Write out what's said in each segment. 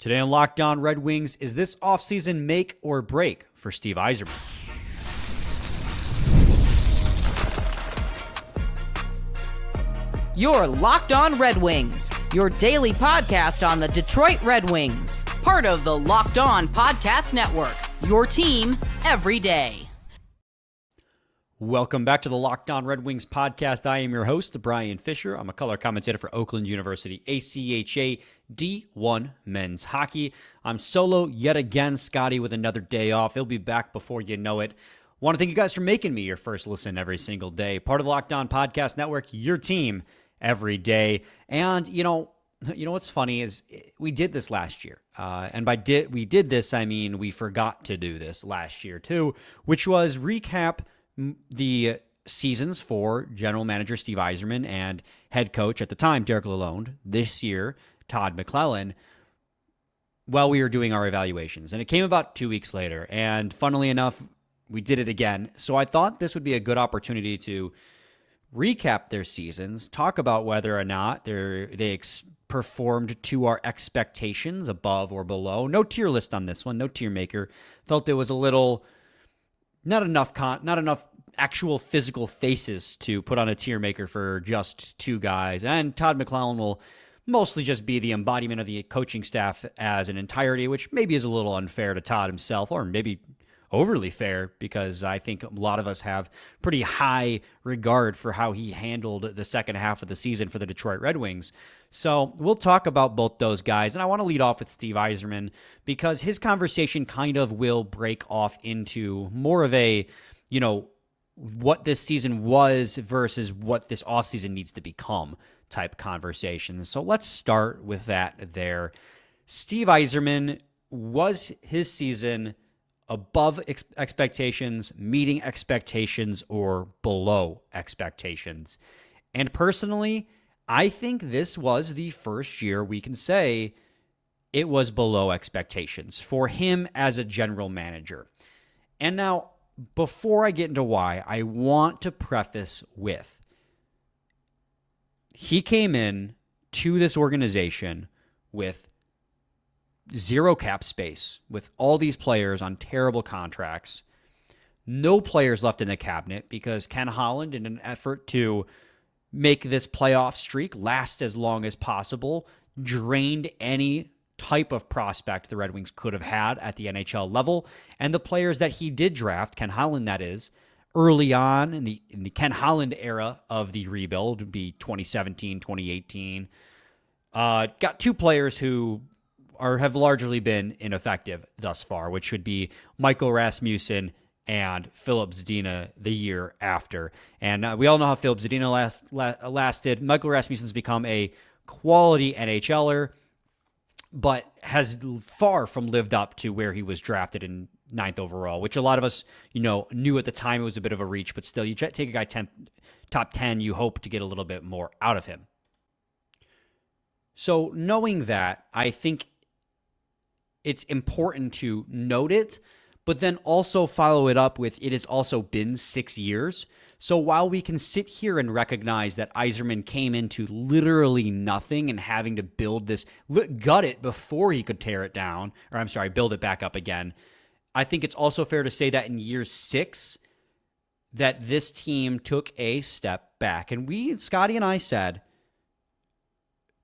Today on Locked On Red Wings, is this offseason make or break for Steve Yzerman? You're Locked On Red Wings, your daily podcast on the Detroit Red Wings. Part of the Locked On Podcast Network, your team every day. Welcome back to the Locked On Red Wings podcast. I am your host, Brian Fisher. I'm a color commentator for Oakland University, ACHA D1 men's hockey. I'm solo yet again, Scotty with another day off. He'll be back before you know it. Want to thank you guys for making me your first listen every single day. Part of the Locked On Podcast Network, your team every day. And you know what's funny is we did this last year. And by we did this, I mean we forgot to do this last year too, which was recap the seasons for general manager Steve Yzerman and head coach at the time, Derek Lalonde, this year, Todd McLellan, while we were doing our evaluations. And it came about 2 weeks later. And funnily enough, we did it again. So I thought this would be a good opportunity to recap their seasons, talk about whether or not they performed to our expectations, above or below. No tier list on this one, no tier maker. Felt it was a little... Not enough actual physical faces to put on a tier maker for just two guys. And Todd McLellan will mostly just be the embodiment of the coaching staff as an entirety, which maybe is a little unfair to Todd himself, or maybe overly fair, because I think a lot of us have pretty high regard for how he handled the second half of the season for the Detroit Red Wings. So we'll talk about both those guys, and I want to lead off with Steve Yzerman because his conversation kind of will break off into more of a, what this season was versus what this offseason needs to become type conversation. So let's start with that there. Steve Yzerman, was his season above expectations, meeting expectations, or below expectations? And personally, I think this was the first year we can say it was below expectations for him as a general manager. And now, before I get into why, I want to preface with he came in to this organization with zero cap space, with all these players on terrible contracts, no players left in the cabinet because Ken Holland, in an effort to make this playoff streak last as long as possible, drained any type of prospect the Red Wings could have had at the NHL level. And the players that he did draft, Ken Holland that is, early on in the Ken Holland era of the rebuild, would be 2017, 2018, got two players who have largely been ineffective thus far, which would be Michael Rasmussen and Filip Zadina the year after. And we all know how Filip Zadina lasted. Michael Rasmussen's become a quality NHLer, but has far from lived up to where he was drafted in 9th overall, which a lot of us, knew at the time it was a bit of a reach, but still, you take a guy top 10, you hope to get a little bit more out of him. So knowing that, I think it's important to note it, but then also follow it up with it has also been 6 years. So while we can sit here and recognize that Yzerman came into literally nothing and having to build this, gut it before he could tear it down, build it back up again, I think it's also fair to say that in year 6, that this team took a step back. And Scotty and I said,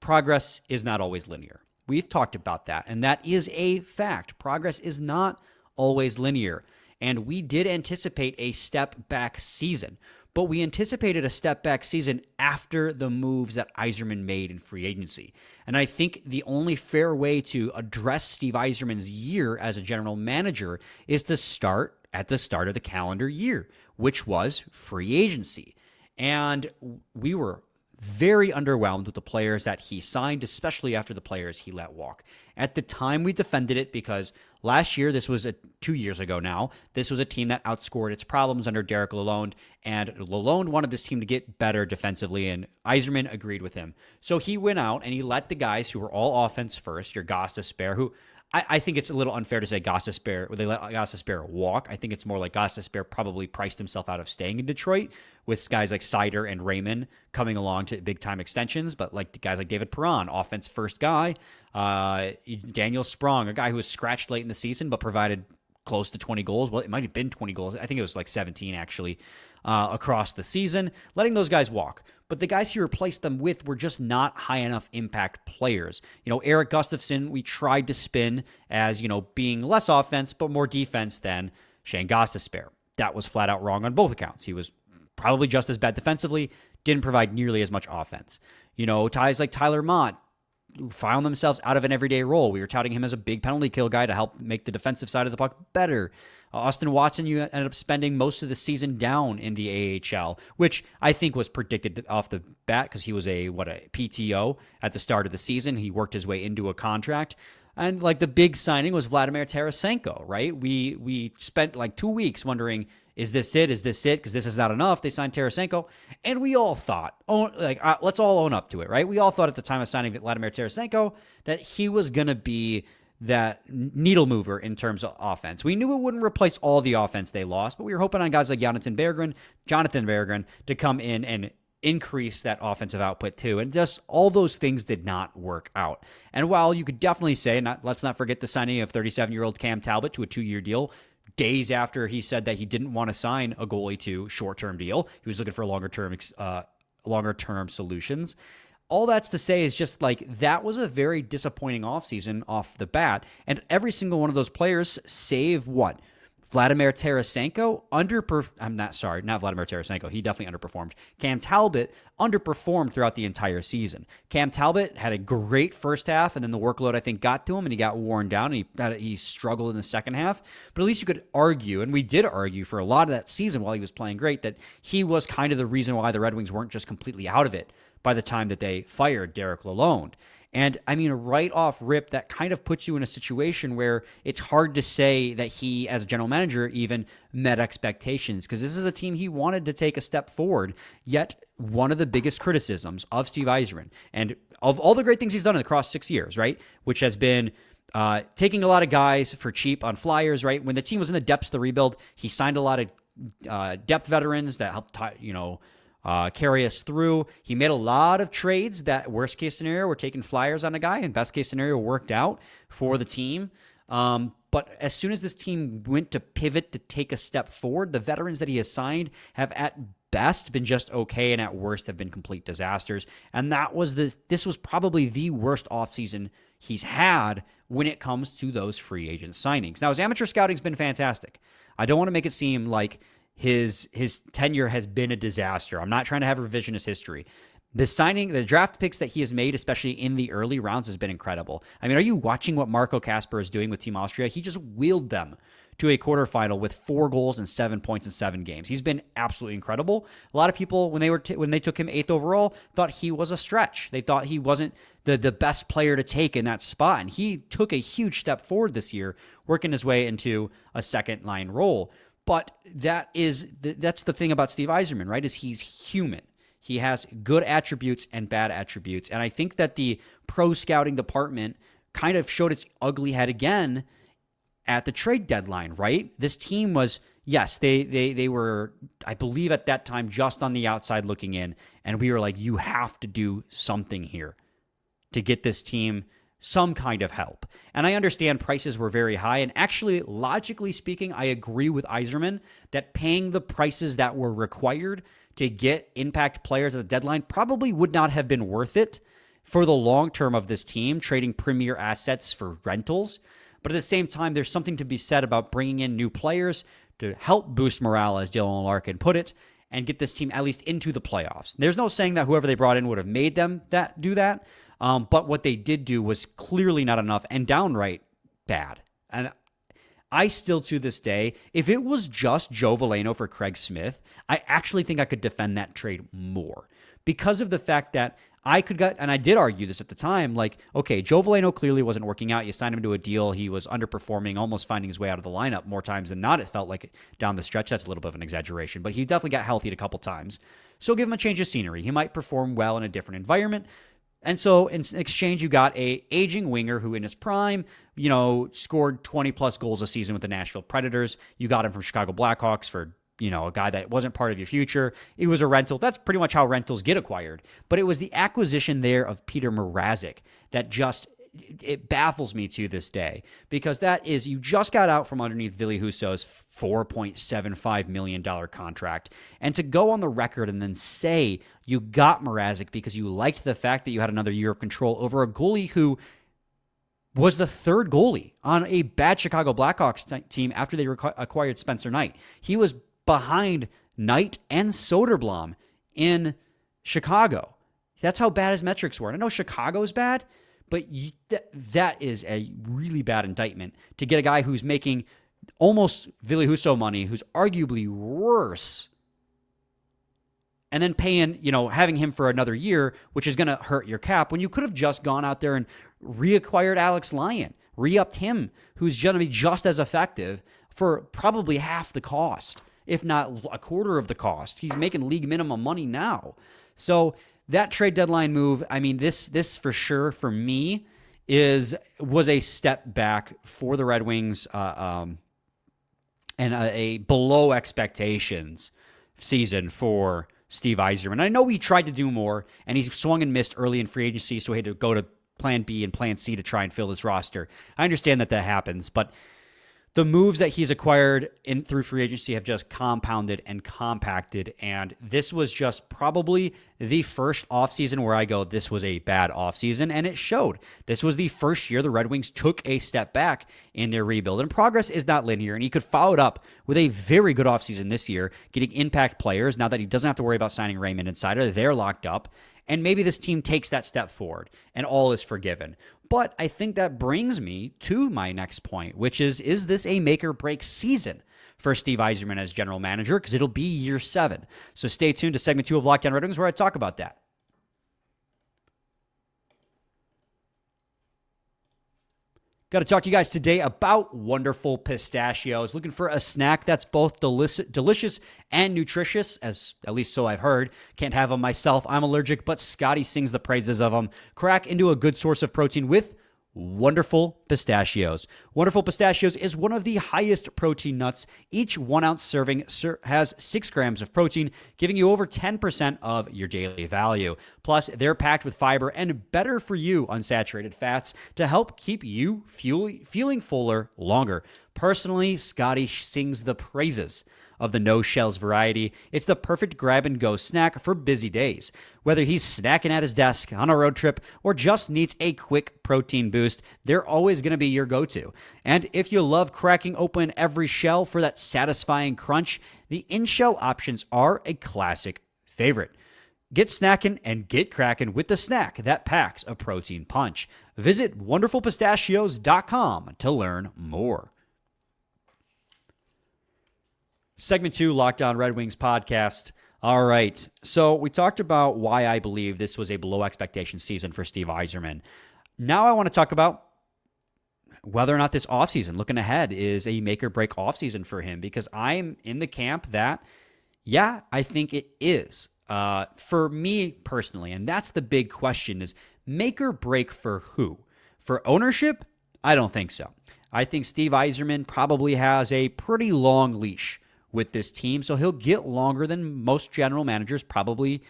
progress is not always linear. We've talked about that, and that is a fact. Progress is not always linear, and we did anticipate a step-back season, but we anticipated a step-back season after the moves that Yzerman made in free agency. And I think the only fair way to address Steve Yzerman's year as a general manager is to start at the start of the calendar year, which was free agency. And we were very underwhelmed with the players that he signed, especially after the players he let walk. At the time, we defended it because last year, 2 years ago now, this was a team that outscored its problems under Derek Lalonde, and Lalonde wanted this team to get better defensively, and Yzerman agreed with him. So he went out and he let the guys who were all offense first, your Gostisbehere, who I think it's a little unfair to say Gostisbehere, they let Gostisbehere walk. I think it's more like Gostisbehere probably priced himself out of staying in Detroit with guys like Sider and Raymond coming along to big-time extensions, but like guys like David Perron, offense first guy, Daniel Sprong, a guy who was scratched late in the season but provided close to 20 goals. Well, it might have been 20 goals. I think it was like 17 actually across the season, letting those guys walk. But the guys he replaced them with were just not high enough impact players. Eric Gustafsson, we tried to spin as, being less offense, but more defense than Shane Gostisbehere. That was flat out wrong on both accounts. He was probably just as bad defensively, didn't provide nearly as much offense. Guys like Tyler Mott found themselves out of an everyday role. We were touting him as a big penalty kill guy to help make the defensive side of the puck better. Austin Watson, you ended up spending most of the season down in the AHL, which I think was predicted off the bat because he was a PTO at the start of the season. He worked his way into a contract. And like the big signing was Vladimir Tarasenko, right? We spent like 2 weeks wondering, is this it? Is this it? Because this is not enough. They signed Tarasenko. And we all thought, let's all own up to it, right? We all thought at the time of signing Vladimir Tarasenko that he was going to be that needle mover in terms of offense. We knew it wouldn't replace all the offense they lost, but we were hoping on guys like Jonathan Berggren to come in and increase that offensive output too. And just all those things did not work out. And while you could definitely say, let's not forget the signing of 37-year-old Cam Talbot to a 2-year deal, days after he said that he didn't want to sign a goalie to short-term deal. He was looking for longer-term solutions. All that's to say is just like that was a very disappointing offseason off the bat. And every single one of those players, save what? Vladimir Tarasenko not Vladimir Tarasenko. He definitely underperformed. Cam Talbot underperformed throughout the entire season. Cam Talbot had a great first half, and then the workload, I think, got to him, and he got worn down, and he struggled in the second half. But at least you could argue, and we did argue for a lot of that season while he was playing great, that he was kind of the reason why the Red Wings weren't just completely out of it by the time that they fired Derek Lalonde. And I mean, right off rip, that kind of puts you in a situation where it's hard to say that he, as a general manager, even met expectations, because this is a team he wanted to take a step forward. Yet, one of the biggest criticisms of Steve Yzerman, and of all the great things he's done across 6 years, right, which has been taking a lot of guys for cheap on flyers, right? When the team was in the depths of the rebuild, he signed a lot of depth veterans that helped, carry us through. He made a lot of trades that worst case scenario were taking flyers on a guy, and best case scenario worked out for the team. But as soon as this team went to pivot to take a step forward, the veterans that he has signed have at best been just okay, and at worst have been complete disasters. And this was probably the worst offseason he's had when it comes to those free agent signings. Now, his amateur scouting's been fantastic. I don't want to make it seem like his tenure has been a disaster. I'm not trying to have revisionist history. The draft picks that he has made, especially in the early rounds, has been incredible. I mean, are you watching what Marco Kasper is doing with Team Austria? He just wheeled them to a quarterfinal with 4 goals and 7 points in 7 games. He's been absolutely incredible. A lot of people, when they took him 8th overall, thought he was a stretch. They thought he wasn't the best player to take in that spot, and he took a huge step forward this year, working his way into a second-line role. But that's the thing about Steve Yzerman, right, is he's human. He has good attributes and bad attributes. And I think that the pro scouting department kind of showed its ugly head again at the trade deadline, right? This team was, yes, they were, I believe at that time, just on the outside looking in. And we were like, you have to do something here to get this team some kind of help. And I understand prices were very high. And actually, logically speaking, I agree with Yzerman that paying the prices that were required to get impact players at the deadline probably would not have been worth it for the long term of this team, trading premier assets for rentals. But at the same time, there's something to be said about bringing in new players to help boost morale, as Dylan Larkin put it, and get this team at least into the playoffs. There's no saying that whoever they brought in would have made them do that. But what they did do was clearly not enough and downright bad. And I still, to this day, if it was just Joe Veleno for Craig Smith, I actually think I could defend that trade more because of the fact that and I did argue this at the time, like, okay, Joe Veleno clearly wasn't working out. You signed him to a deal. He was underperforming, almost finding his way out of the lineup more times than not. It felt like down the stretch. That's a little bit of an exaggeration, but he definitely got healthy a couple times. So give him a change of scenery. He might perform well in a different environment. And so in exchange, you got a aging winger who in his prime, scored 20 plus goals a season with the Nashville Predators. You got him from Chicago Blackhawks for, a guy that wasn't part of your future. It was a rental. That's pretty much how rentals get acquired. But it was the acquisition there of Peter Mrazek that just, it baffles me to this day, because that is, you just got out from underneath Ville Husso's $4.75 million contract. And to go on the record and then say you got Mrazek because you liked the fact that you had another year of control over a goalie who was the third goalie on a bad Chicago Blackhawks team after they acquired Spencer Knight. He was behind Knight and Soderblom in Chicago. That's how bad his metrics were. And I know Chicago's bad, but that is a really bad indictment to get a guy who's making almost Ville Husso money, who's arguably worse, and then paying, having him for another year, which is going to hurt your cap, when you could have just gone out there and reacquired Alex Lyon, re-upped him, who's going to be just as effective for probably half the cost, if not a quarter of the cost. He's making league minimum money now. So that trade deadline move, I mean, this for sure for me was a step back for the Red Wings, and a below expectations season for Steve Yzerman. I know he tried to do more, and he swung and missed early in free agency, so he had to go to plan B and plan C to try and fill his roster. I understand that happens, but the moves that he's acquired through free agency have just compounded and compacted, and this was just probably the first offseason where I go, this was a bad offseason, and it showed. This was the first year the Red Wings took a step back in their rebuild, and progress is not linear, and he could follow it up with a very good offseason this year, getting impact players now that he doesn't have to worry about signing Raymond Insider. They're locked up, and maybe this team takes that step forward, and all is forgiven. But I think that brings me to my next point, which is this a make-or-break season for Steve Yzerman as general manager? Because it'll be year 7. So stay tuned to segment 2 of Locked On Red Wings, where I talk about that. Got to talk to you guys today about wonderful pistachios. Looking for a snack that's both delicious and nutritious, as at least so I've heard. Can't have them myself. I'm allergic, but Scotty sings the praises of them. Crack into a good source of protein with Wonderful Pistachios. Wonderful Pistachios is one of the highest protein nuts. Each 1 ounce serving has 6 grams of protein, giving you over 10% of your daily value. Plus, they're packed with fiber and better for you unsaturated fats to help keep you feeling fuller longer. Personally, Scotty sings the praises of the no shells variety. It's the perfect grab-and-go snack for busy days. Whether he's snacking at his desk, on a road trip, or just needs a quick protein boost, they're always going to be your go-to. And if you love cracking open every shell for that satisfying crunch, the in-shell options are a classic favorite. Get snackin' and get crackin' with the snack that packs a protein punch. Visit wonderfulpistachios.com to learn more. Segment 2, Locked On Red Wings podcast. All right, so we talked about why I believe this was a below expectation season for Steve Yzerman. Now I want to talk about whether or not this offseason, looking ahead, is a make-or-break offseason for him, because I'm in the camp that, yeah, I think it is. For me personally, and that's the big question, is make or break for who? For ownership? I don't think so. I think Steve Yzerman probably has a pretty long leash with this team, so he'll get longer than most general managers probably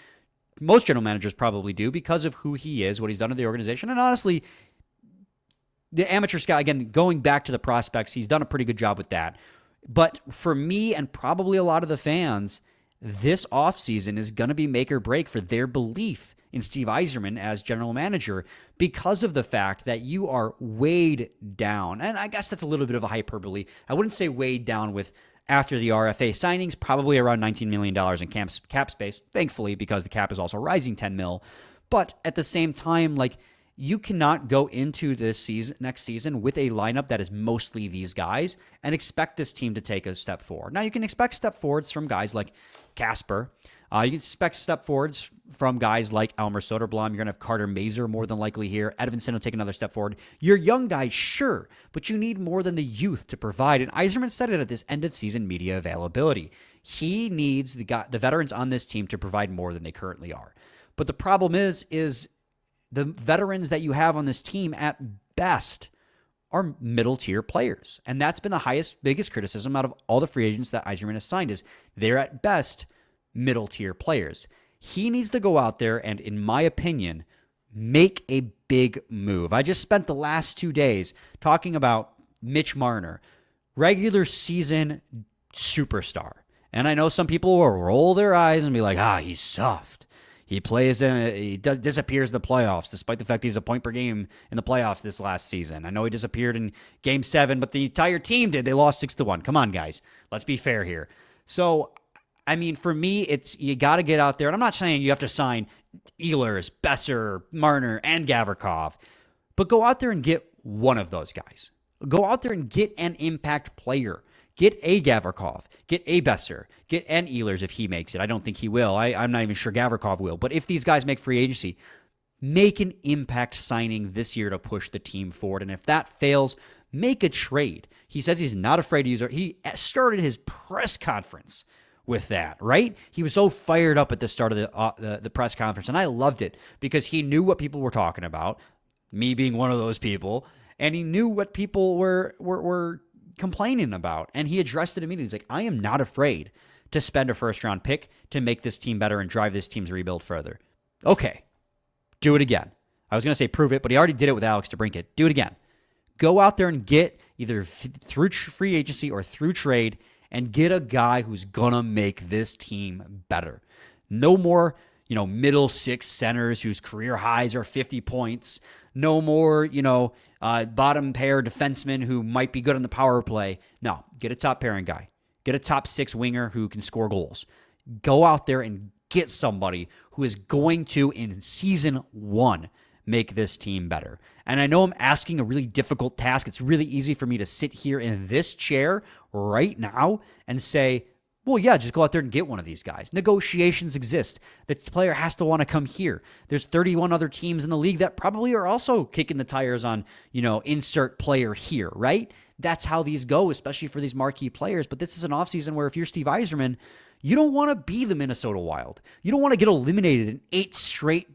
do, because of who he is, what he's done to the organization. And honestly, the amateur scout, again, going back to the prospects, he's done a pretty good job with that. But for me and probably a lot of the fans, this offseason is going to be make or break for their belief in Steve Yzerman as general manager, because of the fact that you are weighed down. And I guess that's a little bit of a hyperbole. I wouldn't say weighed down with, after the RFA signings, probably around $19 million in cap space, thankfully, because the cap is also rising $10 million. But at the same time, you cannot go into this next season with a lineup that is mostly these guys and expect this team to take a step forward. Now, you can expect step forwards from guys like Casper. You can expect step forwards from guys like Elmer Soderblom. You're going to have Carter Mazur more than likely here. Edvinsson will take another step forward. Your young guys, sure, but you need more than the youth to provide. And Yzerman said it at this end-of-season media availability. He needs the veterans on this team to provide more than they currently are. But the problem is the veterans that you have on this team at best are middle tier players. And that's been the biggest criticism out of all the free agents that Yzerman has signed is they're at best middle tier players. He needs to go out there and, in my opinion, make a big move. I just spent the last 2 days talking about Mitch Marner, regular season superstar. And I know some people will roll their eyes and be like, he's soft. He disappears in the playoffs, despite the fact he's a point per game in the playoffs this last season. I know he disappeared in Game 7, but the entire team did. They lost 6-1. Come on, guys. Let's be fair here. So, I mean, for me, you got to get out there. And I'm not saying you have to sign Ehlers, Besser, Marner, and Gavrikov, but go out there and get one of those guys. Go out there and get an impact player. Get a Gavrikov, get a Besser, get an Ehlers if he makes it. I don't think he will. I'm not even sure Gavrikov will. But if these guys make free agency, make an impact signing this year to push the team forward. And if that fails, make a trade. He says he's not afraid to use it. He started his press conference with that, right? He was so fired up at the start of the press conference, and I loved it because he knew what people were talking about, me being one of those people, and he knew what people were complaining about, and he addressed it immediately. He's like, I am not afraid to spend a first-round pick to make this team better and drive this team's rebuild further. Okay, do it again. I was going to say prove it, but he already did it with Alex DeBrincat. Do it again. Go out there and get either through free agency or through trade and get a guy who's going to make this team better. No more, middle six centers whose career highs are 50 points. No more, bottom pair defensemen who might be good on the power play. No, get a top pairing guy. Get a top six winger who can score goals. Go out there and get somebody who is going to, in season 1, make this team better. And I know I'm asking a really difficult task. It's really easy for me to sit here in this chair right now and say, well, yeah, just go out there and get one of these guys. Negotiations exist. The player has to want to come here. There's 31 other teams in the league that probably are also kicking the tires on, insert player here, right? That's how these go, especially for these marquee players. But this is an offseason where if you're Steve Yzerman, you don't want to be the Minnesota Wild. You don't want to get eliminated in 8 straight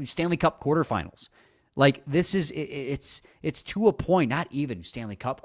Stanley Cup quarterfinals. Like, this is, it's to a point, not even Stanley Cup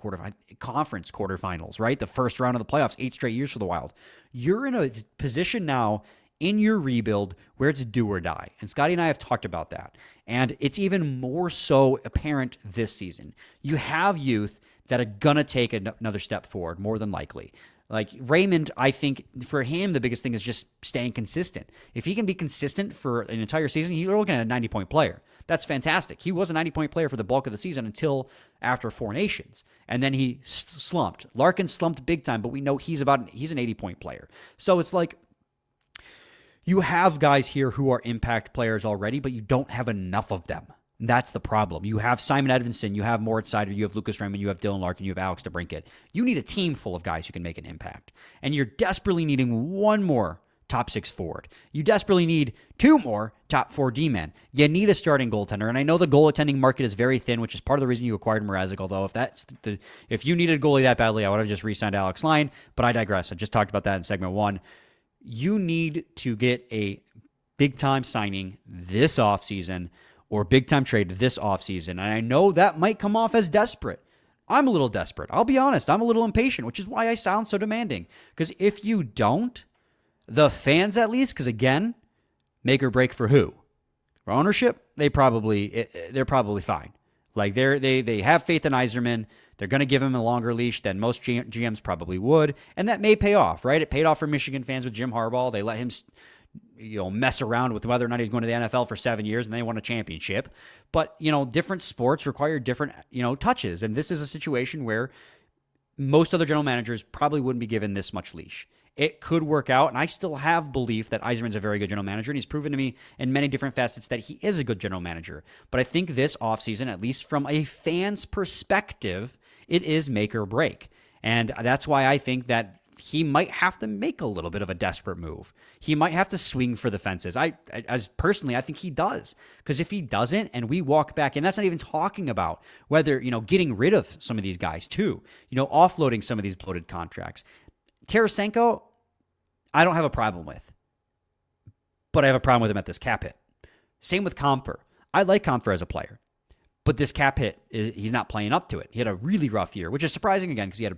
conference quarterfinals, right? The first round of the playoffs, 8 straight years for the Wild. You're in a position now in your rebuild where it's do or die. And Scotty and I have talked about that. And it's even more so apparent this season. You have youth that are going to take another step forward, more than likely. Like Raymond, I think for him, the biggest thing is just staying consistent. If he can be consistent for an entire season, you're looking at a 90-point player. That's fantastic. He was a 90-point player for the bulk of the season until after Four Nations. And then he slumped. Larkin slumped big time, but we know he's an 80-point player. So it's like you have guys here who are impact players already, but you don't have enough of them. That's the problem. You have Simon Edvinsson, you have Moritz Seider, you have Lucas Raymond, you have Dylan Larkin, you have Alex DeBrincat. You need a team full of guys who can make an impact. And you're desperately needing one more top 6 forward. You desperately need 2 more top 4 D-men. You need a starting goaltender. And I know the goaltending market is very thin, which is part of the reason you acquired Mrazek, although if you needed a goalie that badly, I would have just re-signed Alex Lyon, but I digress. I just talked about that in segment 1. You need to get a big-time signing this offseason or big-time trade this offseason. And I know that might come off as desperate. I'm a little desperate. I'll be honest. I'm a little impatient, which is why I sound so demanding. Because if you don't, the fans at least, because again, make or break for who? For ownership, they're probably fine. Like they have faith in Yzerman. They're going to give him a longer leash than most GMs probably would. And that may pay off, right? It paid off for Michigan fans with Jim Harbaugh. They let him mess around with whether or not he's going to the NFL for 7 years and they won a championship. But, different sports require different, touches. And this is a situation where most other general managers probably wouldn't be given this much leash. It could work out, and I still have belief that Yzerman's a very good general manager, and he's proven to me in many different facets that he is a good general manager. But I think this offseason, at least from a fan's perspective, it is make or break. And that's why I think that he might have to make a little bit of a desperate move. He might have to swing for the fences. I think he does. Because if he doesn't and we walk back, and that's not even talking about whether, getting rid of some of these guys too, offloading some of these bloated contracts. Tarasenko, I don't have a problem with. But I have a problem with him at this cap hit. Same with Comper. I like Compher as a player, but this cap hit, he's not playing up to it. He had a really rough year, which is surprising again because he had a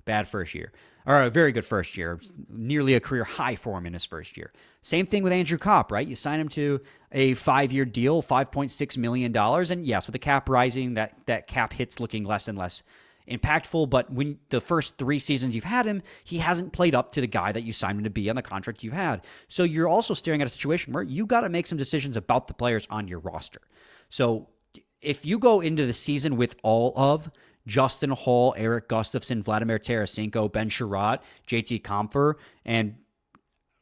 bad first year, or a very good first year, nearly a career high for him in his first year. Same thing with Andrew Kopp, right? You sign him to a 5-year deal, $5.6 million. And yes, with the cap rising, that cap hit's looking less and less impactful. But when the first 3 seasons you've had him, he hasn't played up to the guy that you signed him to be on the contract you've had. So you're also staring at a situation where you got to make some decisions about the players on your roster. So if you go into the season with all of Justin Hall, Eric Gustafson, Vladimir Tarasenko, Ben Sherratt, JT Compher, and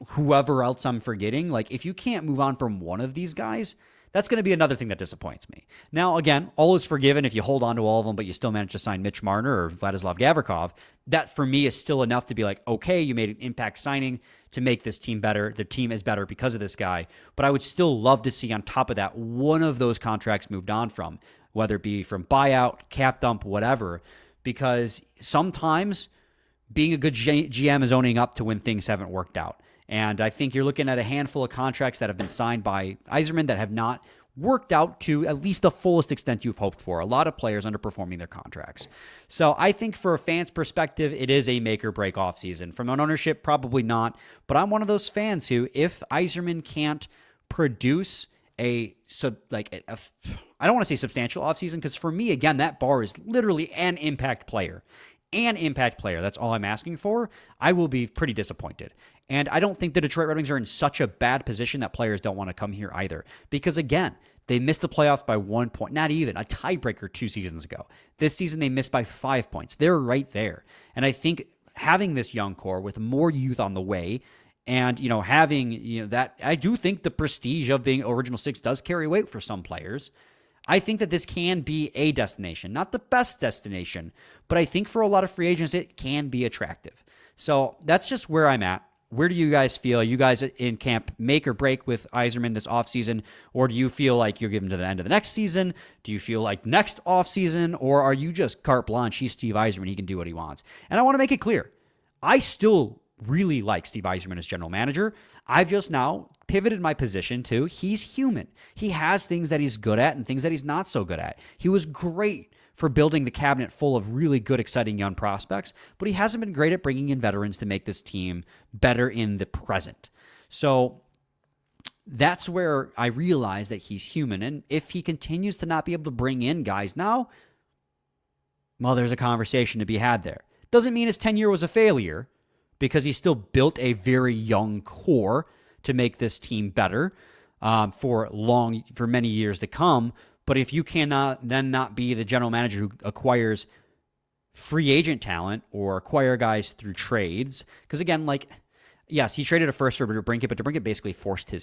whoever else I'm forgetting, like if you can't move on from one of these guys, that's going to be another thing that disappoints me. Now, again, all is forgiven if you hold on to all of them, but you still manage to sign Mitch Marner or Vladislav Gavrikov. That, for me, is still enough to be like, okay, you made an impact signing to make this team better. The team is better because of this guy. But I would still love to see, on top of that, one of those contracts moved on from, whether it be from buyout, cap dump, whatever, because sometimes being a good GM is owning up to when things haven't worked out. And I think you're looking at a handful of contracts that have been signed by Yzerman that have not worked out to at least the fullest extent you've hoped for. A lot of players underperforming their contracts. So I think for a fan's perspective, it is a make or break offseason. From an ownership, probably not. But I'm one of those fans who, if Yzerman can't produce I don't want to say substantial offseason, because for me, again, that bar is literally an impact player. An impact player. That's all I'm asking for. I will be pretty disappointed. And I don't think the Detroit Red Wings are in such a bad position that players don't want to come here either. Because again, they missed the playoffs by 1 point, not even, a tiebreaker 2 seasons ago. This season, they missed by 5 points. They're right there. And I think having this young core with more youth on the way, and, having, that, I do think the prestige of being Original Six does carry weight for some players. I think that this can be a destination, not the best destination, but I think for a lot of free agents, it can be attractive. So that's just where I'm at. Where do you guys feel? Are you guys in camp make or break with Yzerman this offseason? Or do you feel like you're given to the end of the next season? Do you feel like next offseason? Or are you just carte blanche? He's Steve Yzerman. He can do what he wants. And I want to make it clear. I still really like Steve Yzerman as general manager. I've just now pivoted my position to he's human. He has things that he's good at and things that he's not so good at. He was great for building the cabinet full of really good, exciting young prospects, but he hasn't been great at bringing in veterans to make this team better in the present. So that's where I realize that he's human. And if he continues to not be able to bring in guys now, well, there's a conversation to be had there. Doesn't mean his tenure was a failure, because he still built a very young core to make this team better for many years to come. But if you cannot then not be the general manager who acquires free agent talent or acquire guys through trades, because again, yes, he traded a first for DeBrincat, but DeBrincat basically forced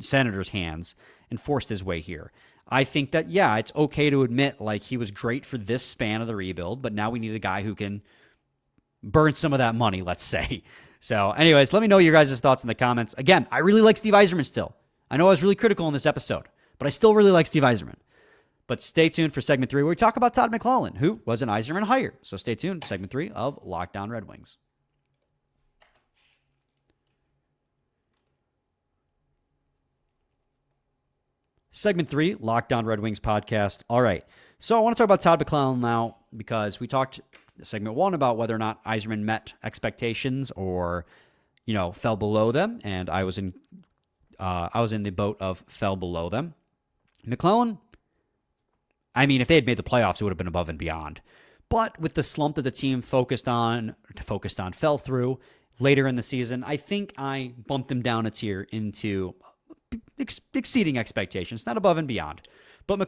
Senator's hands and forced his way here. I think that, yeah, it's okay to admit he was great for this span of the rebuild, but now we need a guy who can burn some of that money, let's say. So anyways, let me know your guys' thoughts in the comments. Again, I really like Steve Yzerman still. I know I was really critical in this episode, but I still really like Steve Yzerman. But stay tuned for segment 3 where we talk about Todd McLellan, who was an Yzerman hire. So stay tuned. Segment 3 of Lockdown Red Wings. Segment 3, Lockdown Red Wings podcast. All right. So I want to talk about Todd McLellan now because we talked segment 1 about whether or not Yzerman met expectations or, fell below them. And I was in the boat of fell below them. McLellan, if they had made the playoffs, it would have been above and beyond. But with the slump that the team fell through later in the season, I think I bumped them down a tier into exceeding expectations, not above and beyond. But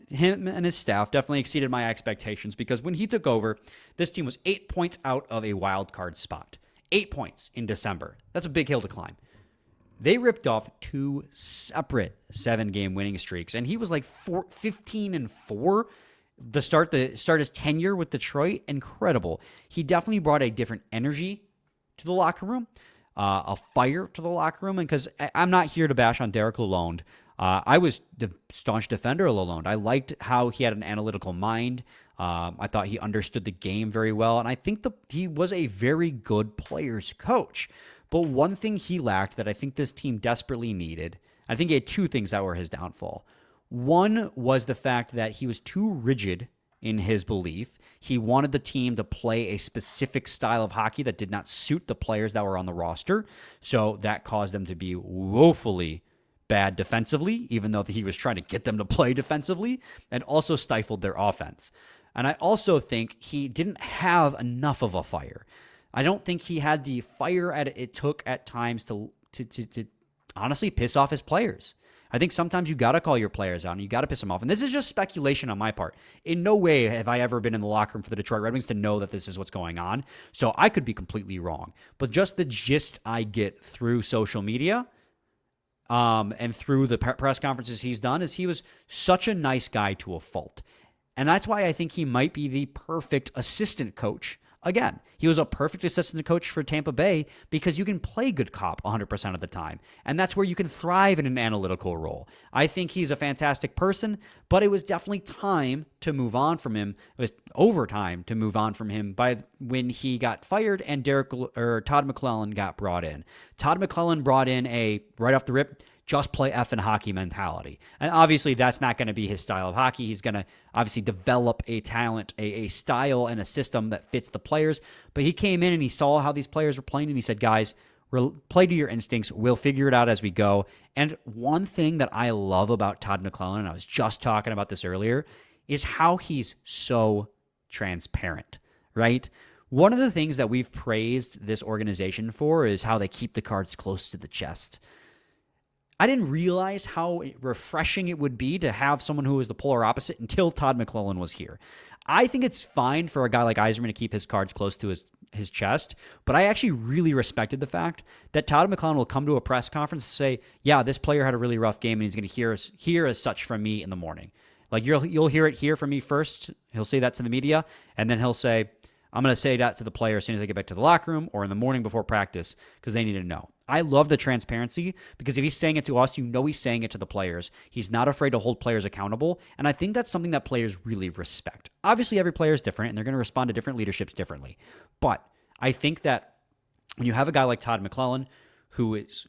him and his staff definitely exceeded my expectations because when he took over, this team was 8 points out of a wild card spot. 8 points in December. That's a big hill to climb. They ripped off 2 separate 7-game winning streaks, and he was 15-4 to start his tenure with Detroit. Incredible. He definitely brought a different energy to the locker room, a fire to the locker room, and because I'm not here to bash on Derek Lalonde. I was the staunch defender of Lalonde. I liked how he had an analytical mind. I thought he understood the game very well, and I think he was a very good player's coach. But one thing he lacked that I think this team desperately needed I think he had two things that were his downfall. One was the fact that he was too rigid in his belief. He wanted the team to play a specific style of hockey that did not suit the players that were on the roster. So that caused them to be woefully bad defensively, even though he was trying to get them to play defensively, and also stifled their offense. And I also think he didn't have enough of a fire. I don't think he had the fire it took at times to honestly piss off his players. I think sometimes you got to call your players out and you got to piss them off. And this is just speculation on my part. In no way have I ever been in the locker room for the Detroit Red Wings to know that this is what's going on. So I could be completely wrong. But just the gist I get through social media and through the press conferences he's done is he was such a nice guy to a fault. And that's why I think he might be the perfect assistant coach. Again, he was a perfect assistant coach for Tampa Bay because you can play good cop 100% of the time. And that's where you can thrive in an analytical role. I think he's a fantastic person, but it was definitely time to move on from him. It was over time to move on from him by when he got fired and Todd McLellan got brought in. Todd McLellan brought in a, right off the rip, just play effing hockey mentality. And obviously that's not going to be his style of hockey. He's going to obviously develop a talent, a style and a system that fits the players. But he came in and he saw how these players were playing and he said, guys, play to your instincts. We'll figure it out as we go. And one thing that I love about Todd McLellan, and I was just talking about this earlier, is how he's so transparent, right? One of the things that we've praised this organization for is how they keep the cards close to the chest. I didn't realize how refreshing it would be to have someone who was the polar opposite until Todd McLellan was here. I think it's fine for a guy like Yzerman to keep his cards close to his chest, but I actually really respected the fact that Todd McLellan will come to a press conference and say, yeah, this player had a really rough game and he's going to hear as such from me in the morning. Like you'll hear it here from me first. He'll say that to the media, and then he'll say, I'm going to say that to the player as soon as I get back to the locker room or in the morning before practice because they need to know. I love the transparency because if he's saying it to us, you know he's saying it to the players. He's not afraid to hold players accountable, and I think that's something that players really respect. Obviously, every player is different, and they're going to respond to different leaderships differently. But I think that when you have a guy like Todd McLellan who is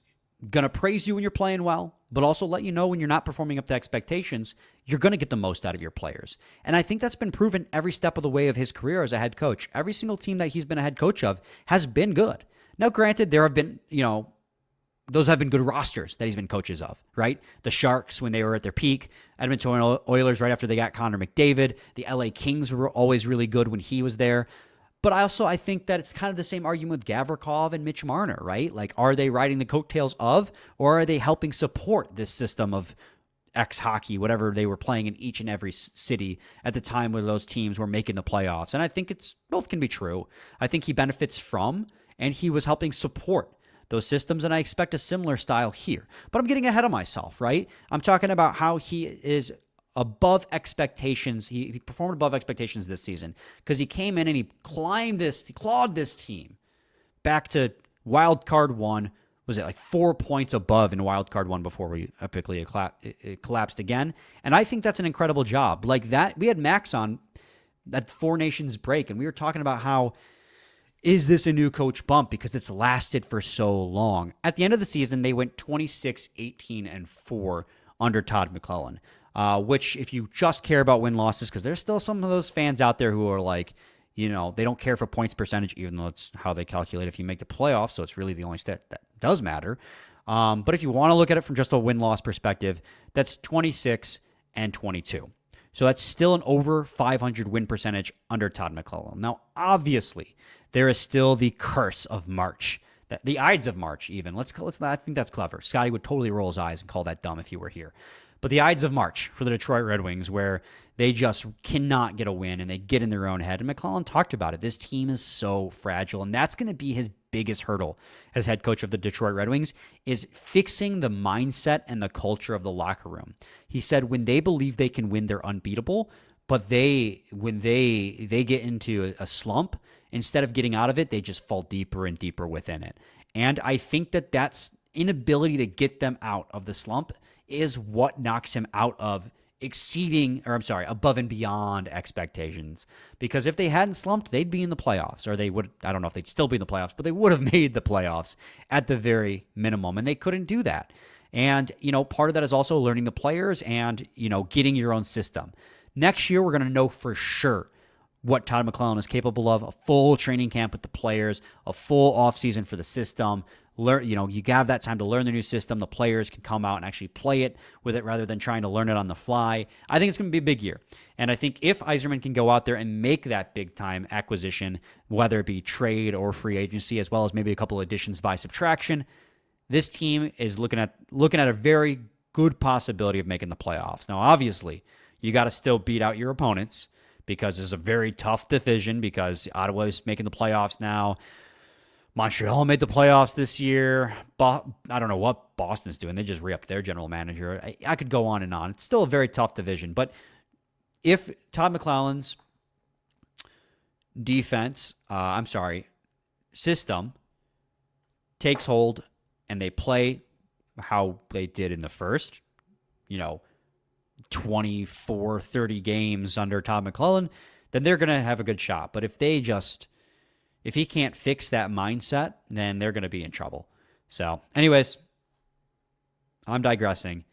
going to praise you when you're playing well, but also let you know when you're not performing up to expectations, you're going to get the most out of your players. And I think that's been proven every step of the way of his career as a head coach. Every single team that he's been a head coach of has been good. Now, granted, there have been, those have been good rosters that he's been coaches of, right? The Sharks when they were at their peak, Edmonton Oilers right after they got Connor McDavid, the LA Kings were always really good when he was there. But I think that it's kind of the same argument with Gavrikov and Mitch Marner, right? Like, are they riding the coattails of, or are they helping support this system of X-hockey, whatever they were playing in each and every city at the time where those teams were making the playoffs? And I think both can be true. I think he benefits from, and he was helping support those systems, and I expect a similar style here. But I'm getting ahead of myself, right? I'm talking about how he is above expectations. He performed above expectations this season because he came in and he clawed this team back to wild card one. Was it like 4 points above in wild card one before we epically it collapsed again? And I think that's an incredible job. Like that, we had Max on that Four Nations break, and we were talking about how is this a new coach bump because it's lasted for so long. At the end of the season, they went 26-18-4 under Todd McLellan. Which if you just care about win-losses, because there's still some of those fans out there who are like, they don't care for points percentage, even though it's how they calculate if you make the playoffs, so it's really the only stat that does matter. But if you want to look at it from just a win-loss perspective, that's 26-22. So that's still an over 500 win percentage under Todd McLellan. Now, obviously, there is still the curse of March. The Ides of March, even. I think that's clever. Scotty would totally roll his eyes and call that dumb if he were here. But the Ides of March for the Detroit Red Wings, where they just cannot get a win and they get in their own head. And McLellan talked about it. This team is so fragile, and that's going to be his biggest hurdle as head coach of the Detroit Red Wings, is fixing the mindset and the culture of the locker room. He said when they believe they can win, they're unbeatable. But when they get into a slump, instead of getting out of it, they just fall deeper and deeper within it. And I think that's inability to get them out of the slump is what knocks him out of above and beyond expectations. Because if they hadn't slumped, they'd be in the playoffs, or they would, I don't know if they'd still be in the playoffs, but they would have made the playoffs at the very minimum, and they couldn't do that. And, part of that is also learning the players and, getting your own system. Next year, we're going to know for sure what Todd McLellan is capable of, a full training camp with the players, a full offseason for the system. Learn, you have that time to learn the new system. The players can come out and actually play it with it rather than trying to learn it on the fly. I think it's going to be a big year. And I think if Yzerman can go out there and make that big-time acquisition, whether it be trade or free agency, as well as maybe a couple additions by subtraction, this team is looking at a very good possibility of making the playoffs. Now, obviously, you got to still beat out your opponents because it's a very tough division because Ottawa is making the playoffs now. Montreal made the playoffs this year. I don't know what Boston's doing. They just re-upped their general manager. I could go on and on. It's still a very tough division. But if Todd McLellan's system takes hold and they play how they did in the first, 24, 30 games under Todd McLellan, then they're going to have a good shot. But if he can't fix that mindset, then they're going to be in trouble. So, anyways, I'm digressing.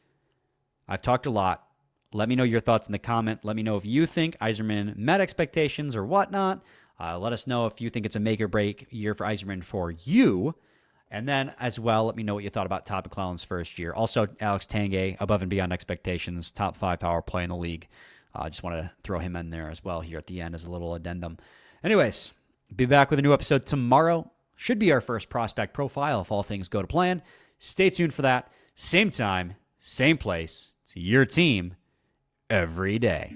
I've talked a lot. Let me know your thoughts in the comment. Let me know if you think Yzerman met expectations or whatnot. Let us know if you think it's a make or break year for Yzerman for you. And then as well, let me know what you thought about Todd McLellan's first year. Also, Alex Tanguay, above and beyond expectations, top 5 power play in the league. I just wanted to throw him in there as well here at the end as a little addendum. Anyways, be back with a new episode tomorrow. Should be our first prospect profile if all things go to plan. Stay tuned for that. Same time, same place. It's your team every day.